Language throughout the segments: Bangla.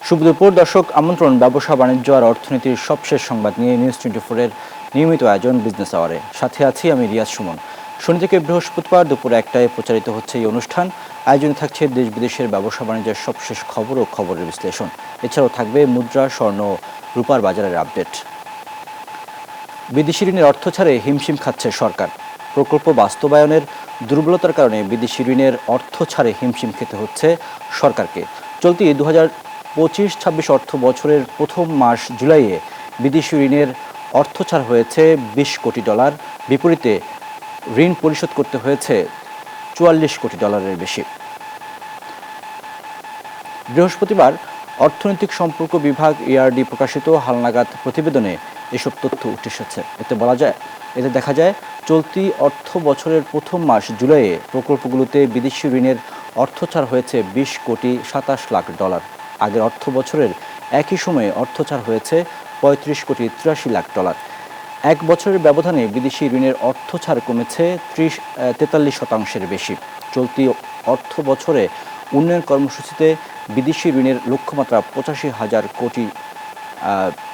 শুভ দুপুর দর্শক, আমন্ত্রণ ব্যবসা বাণিজ্য আর অর্থনীতির সবশেষ সংবাদ নিয়ে নিউজ 24 এর নিয়মিত আয়োজন বিজনেস আওয়ারে। সাথে আছি আমি রিয়াজ সুমন। শনি থেকে বৃহস্পতিবার দুপুর 1টায় প্রচারিত হচ্ছে এই অনুষ্ঠান। আয়োজনে থাকছে দেশ বিদেশের ব্যবসা বাণিজ্যের সবশেষ খবর ও খবরের বিশ্লেষণ। এছাড়াও থাকবে মুদ্রা, স্বর্ণ, রূপার বাজারের আপডেট। বিদেশি ঋণের অর্থ ছাড়ে হিমশিম খাচ্ছে সরকার। প্রকল্প বাস্তবায়নের দুর্বলতার কারণে বিদেশি ঋণের অর্থ ছাড়ে হিমশিম খেতে হচ্ছে সরকারকে। চলতি 2025-26 অর্থ বছরের প্রথম মাস জুলাইয়ে বিদেশি ঋণের অর্থ ছাড় হয়েছে $20 কোটি। বিপরীতে ঋণ পরিশোধ করতে হয়েছে $44 কোটি বেশি। বৃহস্পতিবার অর্থনৈতিক সম্পর্ক বিভাগ ERD প্রকাশিত হালনাগাদ প্রতিবেদনে এসব তথ্য উঠে এসেছে। এতে দেখা যায় চলতি অর্থ বছরের প্রথম মাস জুলাইয়ে প্রকল্পগুলোতে বিদেশি ঋণের অর্থ ছাড় হয়েছে $20.27 লাখ। আগের অর্থ বছরের একই সময়ে অর্থ ছাড় হয়েছে $35.83 লাখ। এক বছরের ব্যবধানে বিদেশি ঋণের অর্থ ছাড় কমেছে 43% বেশি। চলতি অর্থ বছরে উন্নয়ন কর্মসূচিতে বিদেশি ঋণের লক্ষ্যমাত্রা 85,000 কোটি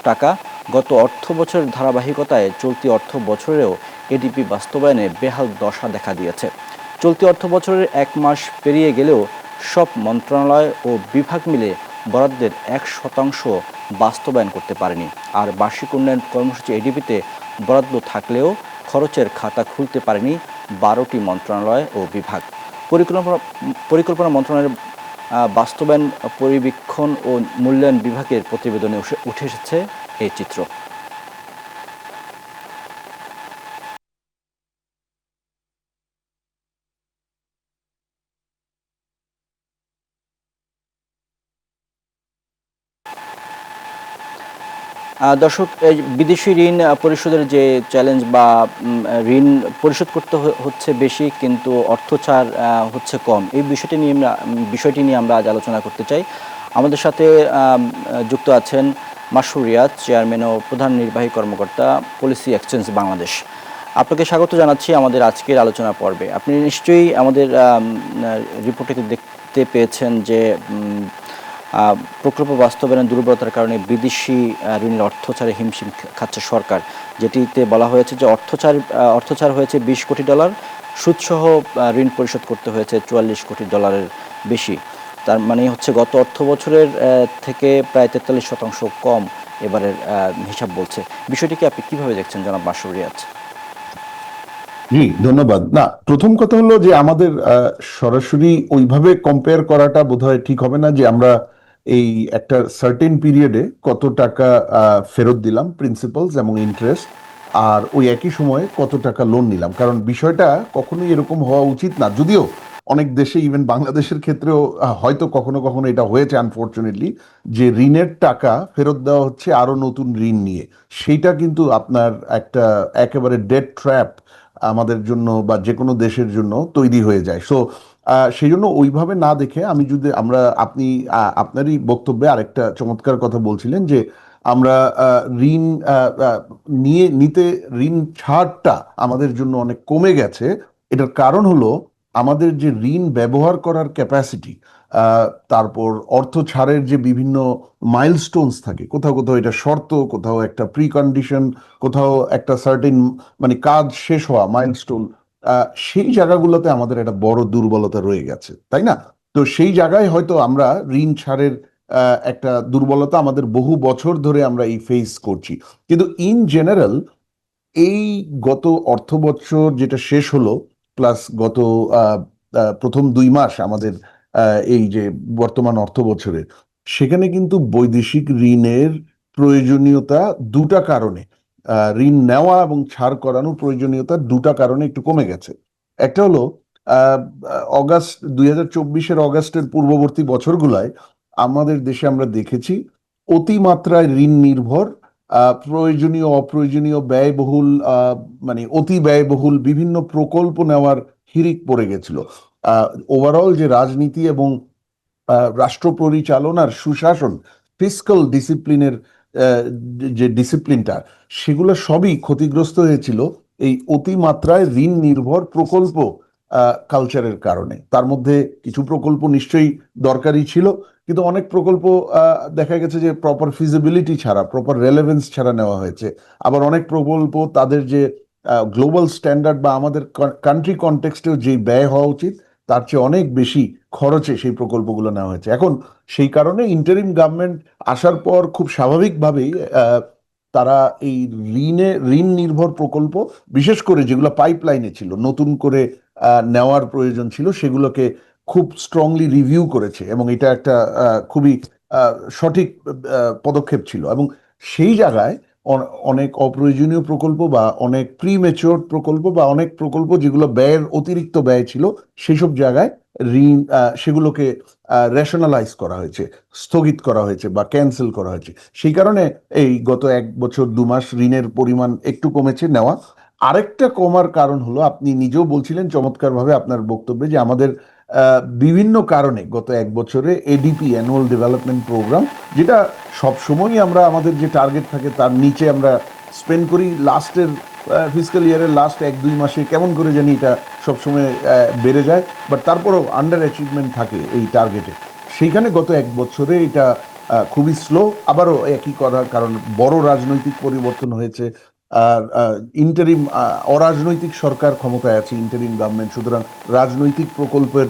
টাকা। গত অর্থ বছরের ধারাবাহিকতায় চলতি অর্থ বছরেও এডিপি বাস্তবায়নে বেহাল দশা দেখা দিয়েছে। চলতি অর্থ বছরের এক মাস পেরিয়ে গেলেও সব মন্ত্রণালয় ও বিভাগ মিলে বরাদ্দের 1% বাস্তবায়ন করতে পারেনি। আর বার্ষিক উন্নয়ন কর্মসূচি এডিপিতে বরাদ্দ থাকলেও খরচের খাতা খুলতে পারেনি 12টি মন্ত্রণালয় ও বিভাগ। পরিকল্পনা মন্ত্রণালয়ের বাস্তবায়ন পরিবীক্ষণ ও মূল্যায়ন বিভাগের প্রতিবেদনে উঠে এসেছে এই চিত্র। দর্শক, এই বিদেশি ঋণ পরিশোধের যে চ্যালেঞ্জ বা ঋণ পরিশোধ করতে হচ্ছে বেশি কিন্তু অর্থ ছাড় হচ্ছে কম, এই বিষয়টি নিয়ে আমরা আজ আলোচনা করতে চাই। আমাদের সাথে যুক্ত আছেন মাসরুর রিয়াজ, চেয়ারম্যান ও প্রধান নির্বাহী কর্মকর্তা, পলিসি এক্সচেঞ্জ বাংলাদেশ। আপনাকে স্বাগত জানাচ্ছি আমাদের আজকের আলোচনা পর্বে। আপনি নিশ্চয়ই আমাদের রিপোর্টে দেখতে পেয়েছেন যে প্রকল্প বাস্তবায়নের দুর্বলতার কারণে বিদেশি ঋণের অর্থ ছাড়ে হিমশিম খাচ্ছে সরকার, যেটিতে বলা হয়েছে যে অর্থ ছাড় হয়েছে $20 কোটি, সুদসহ ঋণ পরিশোধ করতে হয়েছে $44 কোটি বেশি। তার মানে হচ্ছে গত অর্থ বছরের থেকে প্রায় 43% কম এবারের হিসাব বলছে। বিষয়টিকে আপনি কিভাবে দেখছেন জনাব মাসরুর রিয়াজ? জি, ধন্যবাদ। না, প্রথম কথা হলো যে আমাদের সরাসরি ওইভাবে কম্পেয়ার করাটা বোধহয় ঠিক হবে না, যে আমরা এই একটা সার্টেন পিরিয়ডে কত টাকা ফেরত দিলাম, প্রিন্সিপালস এবং ইন্টারেস্ট, আর ওই একই সময়ে কত টাকা লোন নিলাম। কারণ বিষয়টা কখনোই এরকম হওয়া উচিত না। যদিও অনেক দেশে, ইভেন বাংলাদেশের ক্ষেত্রেও হয়তো কখনো কখনো এটা হয়েছে আনফর্চুনেটলি, যে ঋণের টাকা ফেরত দেওয়া হচ্ছে আরো নতুন ঋণ নিয়ে। সেইটা কিন্তু আপনার একটা একেবারে ডেড ট্র্যাপ আমাদের জন্য বা যে কোনো দেশের জন্য তৈরি হয়ে যায়। সো সেই জন্য ওইভাবে না দেখে আপনি আপনারই বক্তব্যে আরেকটা চমৎকার কথা বলছিলেন যে আমরা ঋণ নিতে ঋণ ছাড়টা আমাদের জন্য অনেক কমে গেছে। এটার কারণ হলো আমাদের যে ঋণ ব্যবহার করার ক্যাপাসিটি, তারপর অর্থ ছাড়ের যে বিভিন্ন মাইলস্টোনস থাকে, কোথাও কোথাও এটা শর্ত, কোথাও একটা প্রি কন্ডিশন, কোথাও একটা সার্টেন মানে কাজ শেষ হওয়া মাইলস্টোন, সেই জায়গাগুলোতে আমাদের একটা বড় দুর্বলতা রয়ে গেছে, তাই না? তো সেই জায়গায় হয়তো আমরা ঋণ ছাড়ের একটা দুর্বলতা আমাদের বহু বছর ধরে আমরা এই ফেস করছি। কিন্তু ইন জেনারেল এই গত অর্থ বছর যেটা শেষ হলো, প্লাস গত প্রথম 2 মাস আমাদের এই যে বর্তমান অর্থ বছরের, সেখানে কিন্তু বৈদেশিক ঋণের প্রয়োজনীয়তা দুটা কারণে, ঋণ নেওয়া এবং ছাড় করানোর প্রয়োজনীয়তা দুটা কারণে একটু কমে গেছে। একটা হলো আহ অগাস্ট 2024-এর অগাস্টের পূর্ববর্তী বছরগুলায় আমাদের দেশে আমরা দেখেছি অতিমাত্রায় ঋণ নির্ভর, প্রয়োজনীয় অপ্রয়োজনীয় ব্যয়বহুল, মানে অতি ব্যয়বহুল বিভিন্ন প্রকল্প নেওয়ার হিড়িক পড়ে গেছিল। ওভারঅল যে রাজনীতি এবং রাষ্ট্র পরিচালনার সুশাসন, ফিসকাল ডিসিপ্লিনের যে ডিসিপ্লিনটা, সেগুলো সবই ক্ষতিগ্রস্ত হয়েছিল এই অতিমাত্রায় ঋণ নির্ভর প্রকল্প কালচারের কারণে। তার মধ্যে কিছু প্রকল্প নিশ্চয়ই দরকারি ছিল, কিন্তু অনেক প্রকল্প দেখা গেছে যে প্রপার ফিজিবিলিটি ছাড়া, প্রপার রেলেভেন্স ছাড়া নেওয়া হয়েছে। আবার অনেক প্রকল্প তাদের যে গ্লোবাল স্ট্যান্ডার্ড বা আমাদের কান্ট্রি কনটেক্সটেও যে ব্যয় হওয়া উচিত তার চেয়ে অনেক বেশি খরচে সেই প্রকল্পগুলো নেওয়া হয়েছে। এখন সেই কারণে ইন্টারিম গভর্নমেন্ট আসার পর খুব স্বাভাবিকভাবেই তারা এই ঋণ নির্ভর প্রকল্প, বিশেষ করে যেগুলো পাইপলাইনে ছিল, নতুন করে নেওয়ার প্রয়োজন ছিল, সেগুলোকে খুব স্ট্রংলি রিভিউ করেছে এবং এটা একটা খুবই সঠিক পদক্ষেপ ছিল। এবং সেই জায়গায় অনেক অপ্রয়োজনীয় প্রকল্প বা অনেক প্রিমেচিওর প্রকল্প বা অনেক প্রকল্প যেগুলো ব্যয়ের অতিরিক্ত ব্যয় ছিল সেই সব জায়গায় ঋণ সেগুলোকে রেশনালাইজ করা হয়েছে, স্থগিত করা হয়েছে বা ক্যান্সেল করা হয়েছে। সেই কারণে এই গত 1 বছর 2 মাস ঋণের পরিমাণ একটু কমেছে নেওয়া। আরেকটা কমার কারণ হলো, আপনি নিজেও বলছিলেন চমৎকারভাবে আপনার বক্তব্যে, যে আমাদের বিভিন্ন কারণে গত 1 বছরে এডিপি, অ্যানুয়াল ডেভেলপমেন্ট প্রোগ্রাম, যেটা সবসময়ই আমরা আমাদের যে টার্গেট থাকে তার নিচে আমরা স্পেন্ড করি, লাস্টের ফিসক্যাল ইয়ারের লাস্ট 1-2 মাসে কেমন করে জানি এটা সবসময় বেড়ে যায়, বাট তারপরও আন্ডার অ্যাচিভমেন্ট থাকে এই টার্গেটে। সেইখানে গত 1 বছরে এটা খুবই স্লো। আবারও একই করার কারণ বড় রাজনৈতিক পরিবর্তন হয়েছে। আর ইন্টারিম অরাজনৈতিক সরকার ক্ষমতায় আছে, ইন্টারিম গভর্নমেন্ট, সুতরাং রাজনৈতিক প্রকল্পের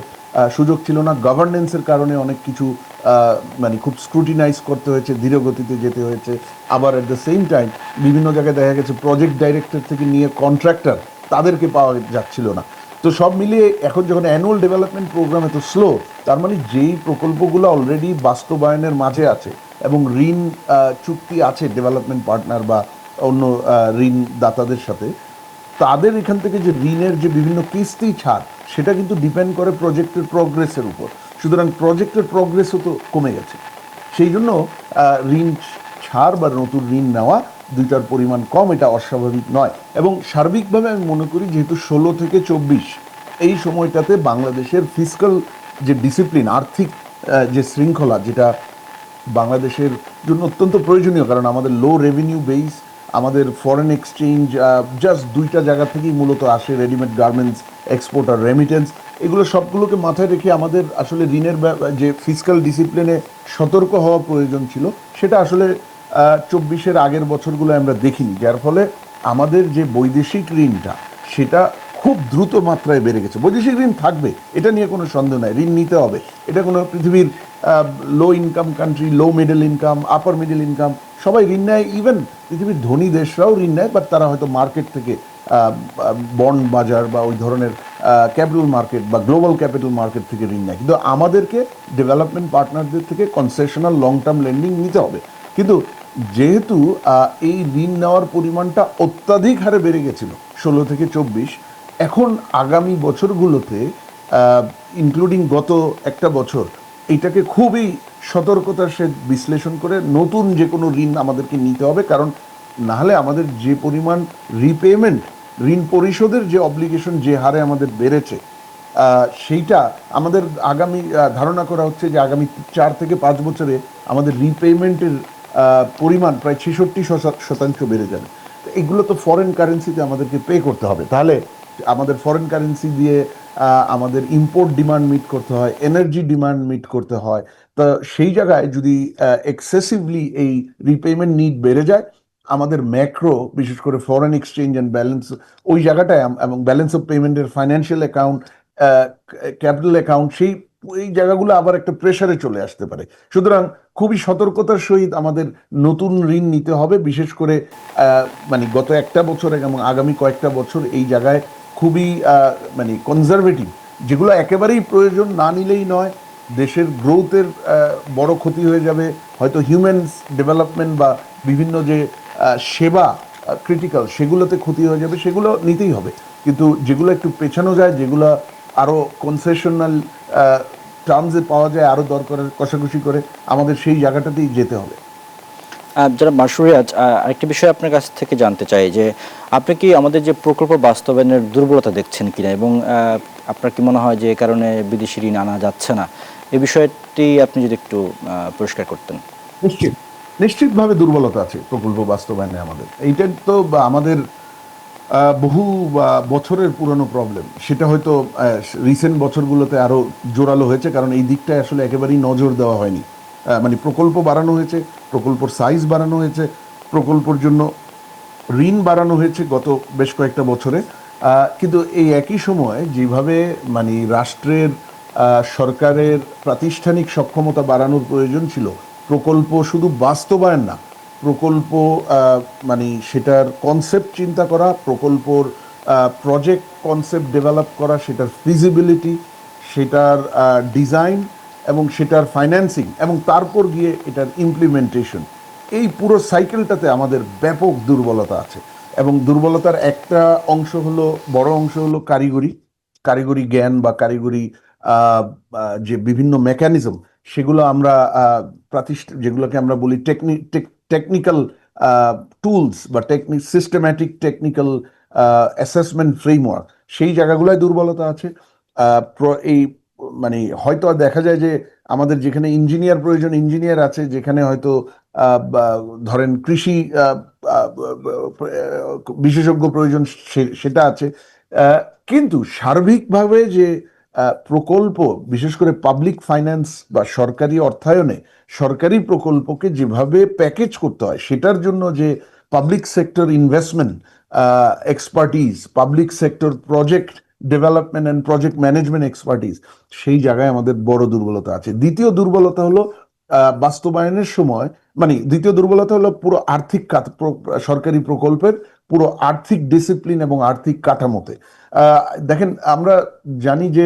সুযোগ ছিল না। গভর্নেন্সের কারণে অনেক কিছু মানে খুব স্ক্রুটিনাইজ করতে হয়েছে, ধীর গতিতে যেতে হয়েছে। আবার অ্যাট দ্য সেম টাইম বিভিন্ন জায়গায় দেখা গেছে প্রজেক্ট ডাইরেক্টর থেকে নিয়ে কন্ট্রাক্টর তাদেরকে পাওয়া যাচ্ছিল না। তো সব মিলিয়ে এখন যখন অ্যানুয়াল ডেভেলপমেন্ট প্রোগ্রাম এত স্লো, তার মানে যেই প্রকল্পগুলো অলরেডি বাস্তবায়নের মাঝে আছে এবং ঋণ চুক্তি আছে ডেভেলপমেন্ট পার্টনার বা অন্য ঋণ দাতাদের সাথে, তাদের এখান থেকে যে ঋণের যে বিভিন্ন কিস্তি ছাড়, সেটা কিন্তু ডিপেন্ড করে প্রজেক্টের প্রগ্রেসের উপর। সুতরাং প্রজেক্টের প্রগ্রেসও তো কমে গেছে। সেই জন্য ঋণ ছাড় বা নতুন ঋণ নেওয়া দুইটার পরিমাণ কম, এটা অস্বাভাবিক নয়। এবং সার্বিকভাবে আমি মনে করি যেহেতু 16 থেকে 24 এই সময়টাতে বাংলাদেশের ফিসক্যাল যে ডিসিপ্লিন, আর্থিক যে শৃঙ্খলা, যেটা বাংলাদেশের জন্য অত্যন্ত প্রয়োজনীয়, কারণ আমাদের লো রেভিনিউ বেস, আমাদের ফরেন এক্সচেঞ্জ জাস্ট দুইটা জায়গা থেকেই মূলত আসে, রেডিমেড গার্মেন্টস এক্সপোর্ট আর রেমিটেন্স। এগুলো সবগুলোকে মাথায় রেখে আমাদের আসলে ঋণের যে ফিসক্যাল ডিসিপ্লিনে সতর্ক হওয়া প্রয়োজন ছিল, সেটা আসলে 24-এর আগের বছরগুলো আমরা দেখিনি, যার ফলে আমাদের যে বৈদেশিক ঋণটা সেটা খুব দ্রুত মাত্রায় বেড়ে গেছে। বৈদেশিক ঋণ থাকবে, এটা নিয়ে কোনো সন্দেহ নাই, ঋণ নিতে হবে। এটা কোনো পৃথিবীর low income country, low middle income, upper middle income সবাই ঋণ নেয়, ইভেন পৃথিবীর ধনী দেশরাও ঋণ নেয়, বাট তারা হয়তো মার্কেট থেকে বন্ড বাজার বা ওই ধরনের ক্যাপিটাল মার্কেট বা গ্লোবাল ক্যাপিটাল মার্কেট থেকে ঋণ নেয়। কিন্তু আমাদেরকে ডেভেলপমেন্ট পার্টনারদের থেকে কনসেশনাল লং টার্ম লেন্ডিং নিতে হবে। কিন্তু যেহেতু এই ঋণ নেওয়ার পরিমাণটা অত্যাধিক হারে বেড়ে গেছিল 16 থেকে 24, এখন আগামী বছরগুলোতে ইনক্লুডিং গত একটা বছর, এটাকে খুবই সতর্কতার সাথে বিশ্লেষণ করে নতুন যে কোনো ঋণ আমাদেরকে নিতে হবে। কারণ নাহলে আমাদের যে পরিমাণ রিপেমেন্ট, ঋণ পরিশোধের যে অব্লিগেশন যে হারে আমাদের বেড়েছে, সেইটা আমাদের আগামী ধারণা করা হচ্ছে যে আগামী 4 থেকে 5 বছরে আমাদের রিপেমেন্টের পরিমাণ প্রায় 66% বেড়ে যাবে। এগুলো তো ফরেন কারেন্সিতে আমাদেরকে পে করতে হবে। তাহলে আমাদের ফরেন কারেন্সি দিয়ে আমাদের ইম্পোর্ট ডিমান্ড মিট করতে হয়, এনার্জি ডিমান্ড মিট করতে হয়। তো সেই জায়গায় যদি এক্সেসিভলি এই রিপেমেন্ট নিড বেড়ে যায়, আমাদের ম্যাক্রো, বিশেষ করে ফরেন এক্সচেঞ্জ অ্যান্ড ব্যালেন্স, ওই জায়গাটায় এবং ব্যালেন্স অফ পেমেন্টের ফাইন্যান্সিয়াল অ্যাকাউন্ট, ক্যাপিটাল অ্যাকাউন্ট, এই জায়গাগুলো আবার একটা প্রেসারে চলে আসতে পারে। সুতরাং খুবই সতর্কতার সহিত আমাদের নতুন ঋণ নিতে হবে, বিশেষ করে মানে গত একটা বছর এবং আগামী কয়েকটা বছর এই জায়গায় খুবই মানে কনজারভেটিভ, যেগুলো একেবারেই প্রয়োজন না নিলেই নয়। দেশের গ্রোথের বড় ক্ষতি হয়ে যাবে, হয়তো হিউম্যান ডেভেলপমেন্ট বা বিভিন্ন যে সেবা ক্রিটিক্যাল, সেগুলোতে ক্ষতি হয়ে যাবে, সেগুলো নিতেই হবে। কিন্তু যেগুলো একটু পেছানো যায়, যেগুলো আরও কনসেশনাল টার্মসে পাওয়া যায়, আরও দরকারের কষাকষি করে, আমাদের সেই জায়গাটাতেই যেতে হবে। যারা মাসুরিয়াজ, আরেকটা বিষয় আপনার কাছ থেকে জানতে চাই যে আপনি কি আমাদের যে প্রকল্প বাস্তবায়নের দুর্বলতা দেখছেন কিনা, এবং আপনার কি মনে হয় যে এই কারণে বিদেশি ঋণ আনা যাচ্ছে না, এই বিষয়টি আপনি যদি একটু পরিষ্কার করতেন। নিশ্চিতভাবে দুর্বলতা আছে প্রকল্প বাস্তবায়নে আমাদের। এইটা তো আমাদের বহু বছরের পুরনো প্রবলেম। সেটা হয়তো রিসেন্ট বছরগুলোতে আরো জোরালো হয়েছে, কারণ এই দিকটায় আসলে একেবারেই নজর দেওয়া হয়নি। মানে প্রকল্প বাড়ানো হয়েছে, প্রকল্পর সাইজ বাড়ানো হয়েছে, প্রকল্পর জন্য ঋণ বাড়ানো হয়েছে গত বেশ কয়েকটা বছরে। কিন্তু এই একই সময় যেভাবে মানে রাষ্ট্রের সরকারের প্রাতিষ্ঠানিক সক্ষমতা বাড়ানোর প্রয়োজন ছিল, প্রকল্প শুধু বাস্তবায়ন না, প্রকল্প মানে সেটার কনসেপ্ট চিন্তা করা, প্রকল্পর প্রজেক্ট কনসেপ্ট ডেভেলপ করা, সেটার ফিজিবিলিটি, সেটার ডিজাইন এবং সেটার ফাইন্যান্সিং, এবং তারপর গিয়ে এটার ইমপ্লিমেন্টেশন, এই পুরো সাইকেলটাতে আমাদের ব্যাপক দুর্বলতা আছে। এবং দুর্বলতার একটা অংশ হলো, বড় অংশ হলো কারিগরি, কারিগরি জ্ঞান বা কারিগরি যে বিভিন্ন মেকানিজম, সেগুলো আমরা যেগুলোকে আমরা বলি টেকনিক্যাল টুলস বা সিস্টেম্যাটিক টেকনিক্যাল অ্যাসেসমেন্ট ফ্রেমওয়ার্ক, সেই জায়গাগুলোয় দুর্বলতা আছে। এই মানে হয়তো দেখা যায় যে আমাদের যেখানে ইঞ্জিনিয়ার প্রয়োজন ইঞ্জিনিয়ার আছে, যেখানে হয়তো ধরেন কৃষি বিশেষজ্ঞ প্রয়োজন সেটা আছে। কিন্তু সার্বিকভাবে যে প্রকল্প, বিশেষ করে পাবলিক ফাইন্যান্স বা সরকারি অর্থায়নে সরকারি প্রকল্পকে যেভাবে প্যাকেজ করতে হয়, সেটার জন্য যে public sector investment expertise, public sector project development and project management expertise, সেই জায়গায় আমাদের বড় দুর্বলতা আছে। দ্বিতীয় দুর্বলতা হলো বাস্তবায়নের সময়, মানে দ্বিতীয় দুর্বলতা হলো পুরো আর্থিক সরকারি প্রকল্পের পুরো আর্থিক ডিসিপ্লিন এবং আর্থিক কাঠামোতে। দেখেন, আমরা জানি যে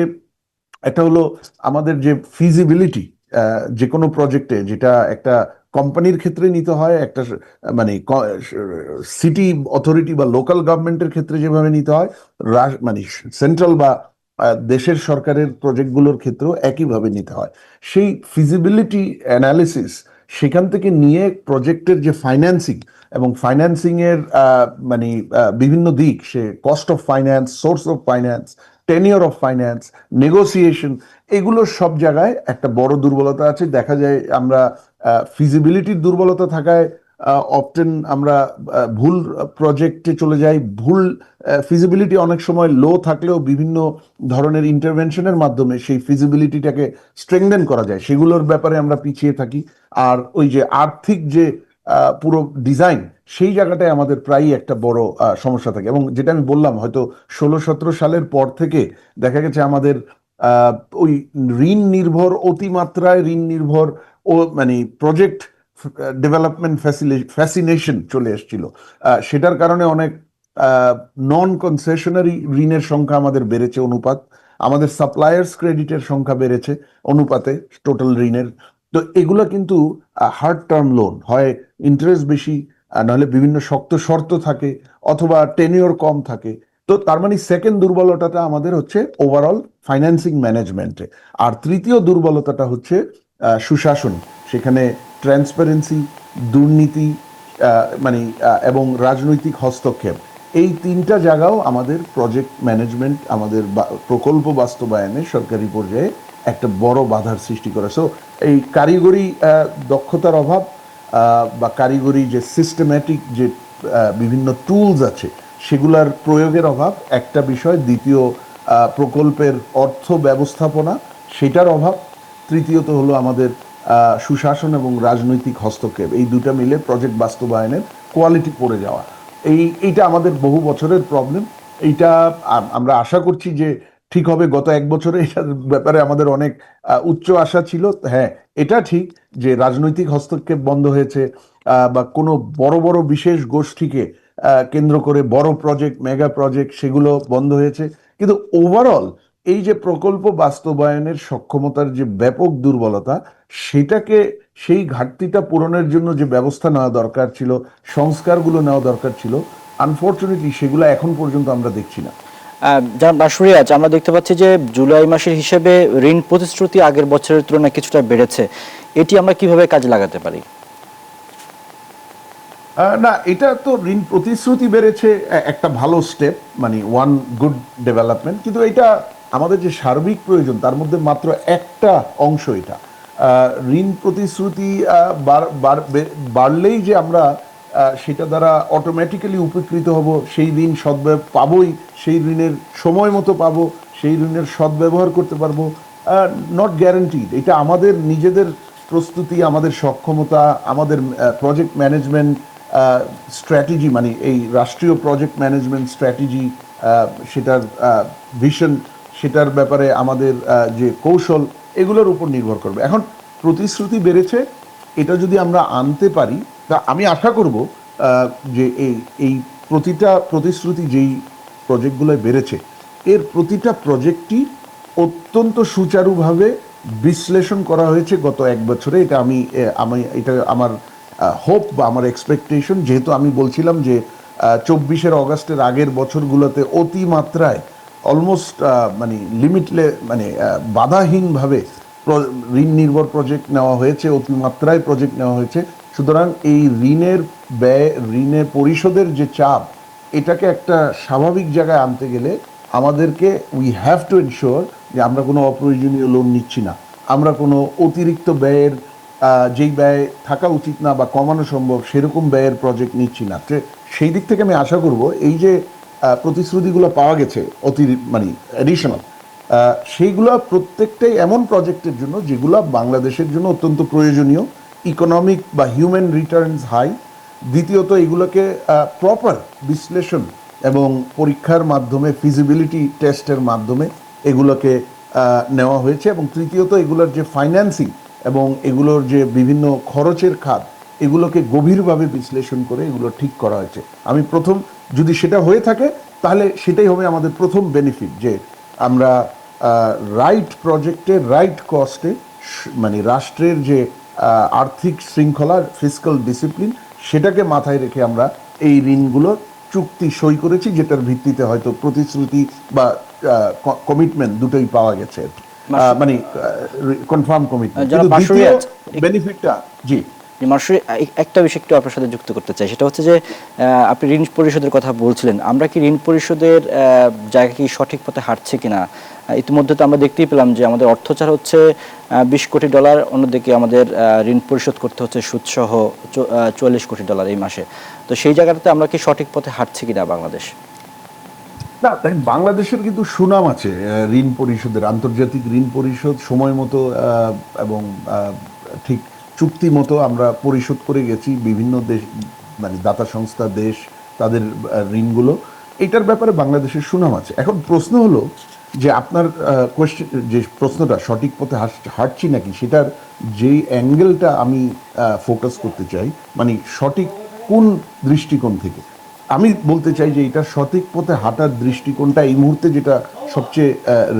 এটা হলো আমাদের যে ফিজিবিলিটি, যে কোনো প্রজেক্টে, যেটা একটা কোম্পানির ক্ষেত্রে নিতে হয়, একটা মানে সিটি অথরিটি বা লোকাল গভর্নমেন্টের ক্ষেত্রে যেভাবে নিতে হয়, মানে সেন্ট্রাল বা দেশের সরকারের প্রজেক্টগুলোর ক্ষেত্রেও একইভাবে নিতে হয়। সেই ফিজিবিলিটি অ্যানালিসিস, সেখান থেকে নিয়ে প্রজেক্টের যে ফাইন্যান্সিং এবং ফাইন্যান্সিং এর মানে বিভিন্ন দিক, সে cost of finance, source of finance, tenure of finance, negotiation, এগুলো সব জায়গায় একটা বড় দুর্বলতা আছে। দেখা যায় আমরা ফিজিবিলিটির দুর্বলতা থাকায় অফটেন আমরা ভুল প্রজেক্টে চলে যাই। ভুল ফিজিবিলিটি অনেক সময় লো থাকলেও বিভিন্ন ধরনের ইন্টারভেনশনের মাধ্যমে সেই ফিজিবিলিটিটাকে স্ট্রেংথেন করা যায়, সেগুলোর ব্যাপারে আমরা পিছিয়ে থাকি। আর ওই যে আর্থিক যে পুরো ডিজাইন, সেই জায়গাটায় আমাদের প্রায়ই একটা বড় সমস্যা থাকে। এবং যেটা আমি বললাম, হয়তো 16-17 সালের পর থেকে দেখা গেছে আমাদের ওই ঋণ নির্ভর, অতিমাত্রায় ঋণ নির্ভর ও মানে প্রজেক্ট ডেভেলপমেন্ট ফ্যাসিনেশন চলে এসেছিল। সেটার কারণে অনেক নন কনসেশনারি ঋণের সংখ্যা আমাদের বেড়েছে অনুপাত, আমাদের সাপ্লায়ার্স ক্রেডিটের সংখ্যা বেড়েছে অনুপাতে টোটাল ঋণের। তো এগুলো কিন্তু হার্ড টার্ম লোন হয়, ইন্টারেস্ট বেশি, নাহলে বিভিন্ন শক্ত শর্ত থাকে, অথবা টেনিওর কম থাকে। তো তার মানে সেকেন্ড দুর্বলতাটা আমাদের হচ্ছে ওভারঅল ফাইন্যান্সিং ম্যানেজমেন্টে। আর তৃতীয় দুর্বলতাটা হচ্ছে সুশাসন, সেখানে ট্রান্সপারেন্সি, দুর্নীতি, মানে এবং রাজনৈতিক হস্তক্ষেপ, এই তিনটা জায়গাও আমাদের প্রজেক্ট ম্যানেজমেন্ট, আমাদের প্রকল্প বাস্তবায়নে সরকারি পর্যায়ে একটা বড় বাধার সৃষ্টি করে। সো এই কারিগরি দক্ষতার অভাব বা কারিগরি যে সিস্টেম্যাটিক যে বিভিন্ন টুলস আছে, সেগুলার প্রয়োগের অভাব একটা বিষয়। দ্বিতীয়, প্রকল্পের অর্থ ব্যবস্থাপনা, সেটার অভাব। তৃতীয়ত হলো আমাদের সুশাসন এবং রাজনৈতিক হস্তক্ষেপ, এই দুটা মিলে প্রজেক্ট বাস্তবায়নের কোয়ালিটি পড়ে যাওয়া, এইটা আমাদের বহু বছরের প্রবলেম। এইটা আমরা আশা করছি যে ঠিক হবে। গত এক বছরে এটার ব্যাপারে আমাদের অনেক উচ্চ আশা ছিল। হ্যাঁ, এটা ঠিক যে রাজনৈতিক হস্তক্ষেপ বন্ধ হয়েছে, বা কোনো বড় বড় বিশেষ গোষ্ঠীকে কেন্দ্র করে বড় প্রজেক্ট, মেগা প্রজেক্ট, সেগুলো বন্ধ হয়েছে। কিন্তু ওভারঅল এই যে প্রকল্প বাস্তবায়নের সক্ষমতার যে ব্যাপক দুর্বলতা, সেটাকে, সেই ঘাটতিটা পূরণের জন্য যে ব্যবস্থা নেওয়া দরকার ছিল, সংস্কারগুলো নেওয়া দরকার ছিল, আনফর্চুনেটলি সেগুলো এখন পর্যন্ত আমরা দেখছি না। বাসুরিয়াজ, আমরা দেখতে পাচ্ছি যে জুলাই মাসের হিসেবে ঋণ প্রতিশ্রুতি আগের বছরের তুলনায় কিছুটা বেড়েছে। এটি আমরা কিভাবে কাজে লাগাতে পারি? না, এটা তো ঋণ প্রতিশ্রুতি বেড়েছে একটা ভালো স্টেপ, মানে ওয়ান গুড ডেভেলপমেন্ট, কিন্তু এটা আমাদের যে সার্বিক প্রয়োজন তার মধ্যে মাত্র একটা অংশ এটা। ঋণ প্রতিশ্রুতি বাড়লেই যে আমরা সেটা দ্বারা অটোমেটিক্যালি উপকৃত হব, সেই ঋণ পাবোই, সেই ঋণের সময় মতো পাবো, সেই ঋণের সদ্ব্যবহার করতে পারবো, নট গ্যারান্টিড। এটা আমাদের নিজেদের প্রস্তুতি, আমাদের সক্ষমতা, আমাদের প্রজেক্ট ম্যানেজমেন্ট স্ট্র্যাটেজি, মানে এই রাষ্ট্রীয় প্রজেক্ট ম্যানেজমেন্ট স্ট্র্যাটেজি, সেটার ভিশন, সেটার ব্যাপারে আমাদের যে কৌশল, এগুলোর উপর নির্ভর করবে। এখন প্রতিশ্রুতি বেড়েছে, এটা যদি আমরা আনতে পারি, তা আমি আশা করব যে এই এই প্রতিটা প্রতিশ্রুতি যেই প্রজেক্টগুলো বেড়েছে, এর প্রতিটা প্রজেক্টই অত্যন্ত সুচারুভাবে বিশ্লেষণ করা হয়েছে গত এক বছরে। এটা আমি আমি এটা আমার হোপ বা আমার এক্সপেকটেশন, যেহেতু আমি বলছিলাম যে 24শে অগাস্টের আগের বছরগুলোতে অতিমাত্রায় অলমোস্ট মানে মানে বাধাহীনভাবে ঋণ নির্ভর প্রজেক্ট নেওয়া হয়েছে, অতিমাত্রায় প্রজেক্ট নেওয়া হয়েছে। সুতরাং এই ঋণের ব্যয়, ঋণের পরিশোধের যে চাপ, এটাকে একটা স্বাভাবিক জায়গায় আনতে গেলে আমাদেরকে উই হ্যাভ টু এনশিওর যে আমরা কোনো অপ্রয়োজনীয় লোন নিচ্ছি না, আমরা কোনো অতিরিক্ত ব্যয়ের যেই ব্যয় থাকা উচিত না বা কমানো সম্ভব সেরকম ব্যয়ের প্রজেক্ট নিচ্ছি না। সেই দিক থেকে আমি আশা করব এই যে প্রতিশ্রুতিগুলো পাওয়া গেছে মানে অ্যাডিশনাল, সেইগুলো প্রত্যেকটাই এমন প্রজেক্টের জন্য যেগুলো বাংলাদেশের জন্য অত্যন্ত প্রয়োজনীয়, ইকোনমিক বা হিউম্যান রিটার্নস হাই। দ্বিতীয়ত, এগুলোকে প্রপার বিশ্লেষণ এবং পরীক্ষার মাধ্যমে, ফিজিবিলিটি টেস্টের মাধ্যমে এগুলোকে নেওয়া হয়েছে। এবং তৃতীয়ত, এগুলোর যে ফাইন্যান্সিং এবং এগুলোর যে বিভিন্ন খরচের খাত, এগুলোকে গভীরভাবে বিশ্লেষণ করে এগুলো ঠিক করা হয়েছে। আমি প্রথম, যদি সেটা হয়ে থাকে তাহলে সেটাই হবে আমাদের প্রথম বেনিফিট, যে আমরা রাইট প্রজেক্টে রাইট কস্টে, মানে রাষ্ট্রের যে আর্থিক শৃঙ্খলা, ফিসক্যাল ডিসিপ্লিন, সেটাকে মাথায় রেখে আমরা এই ঋণগুলো চুক্তি সই করেছি, যেটার ভিত্তিতে হয়তো প্রতিশ্রুতি বা কমিটমেন্ট দুটোই পাওয়া গেছে, মানে কনফার্ম কমিটমেন্ট। কিন্তু দ্বিতীয় বেনিফিটটা, জি মাসুরি, একটা বিষয় একটু আপনার সাথে যুক্ত করতে চাই, সেটা হচ্ছে যে আপনি ঋণ পরিশোধের কথা বলছিলেন, আমরা কি ঋণ পরিশোধের জায়গা কি সঠিক পথে হাঁটছে কিনা? ইতিমধ্যে তো আমরা দেখতেই পেলাম যে আমাদের অর্থচার হচ্ছে $20 কোটি, অন্যদিকে আমাদের ঋণ পরিশোধ করতে হচ্ছে সুদসহ $44 কোটি এই মাসে। তো সেই জায়গাটাতে আমরা কি সঠিক পথে হাঁটছে কিনা বাংলাদেশ? না, দেখেন, বাংলাদেশের কিন্তু সুনাম আছে ঋণ পরিশোধের, আন্তর্জাতিক ঋণ পরিশোধ সময় মতো এবং ঠিক চুক্তি মতো আমরা পরিশোধ করে গেছি। বিভিন্ন দেশ, মানে দাতা সংস্থা, দেশ, তাদের ঋণগুলো, এটার ব্যাপারে বাংলাদেশের সুনাম আছে। এখন প্রশ্ন হলো যে আপনার কোয়েশ্চেন, যে প্রশ্নটা সঠিক পথে হাঁটছি নাকি, সেটার যেই অ্যাঙ্গেলটা আমি ফোকাস করতে চাই, মানে সঠিক কোন দৃষ্টিকোণ থেকে, আমি বলতে চাই যে এটা সঠিক পথে হাঁটার দৃষ্টিকোণটা এই মুহূর্তে যেটা সবচেয়ে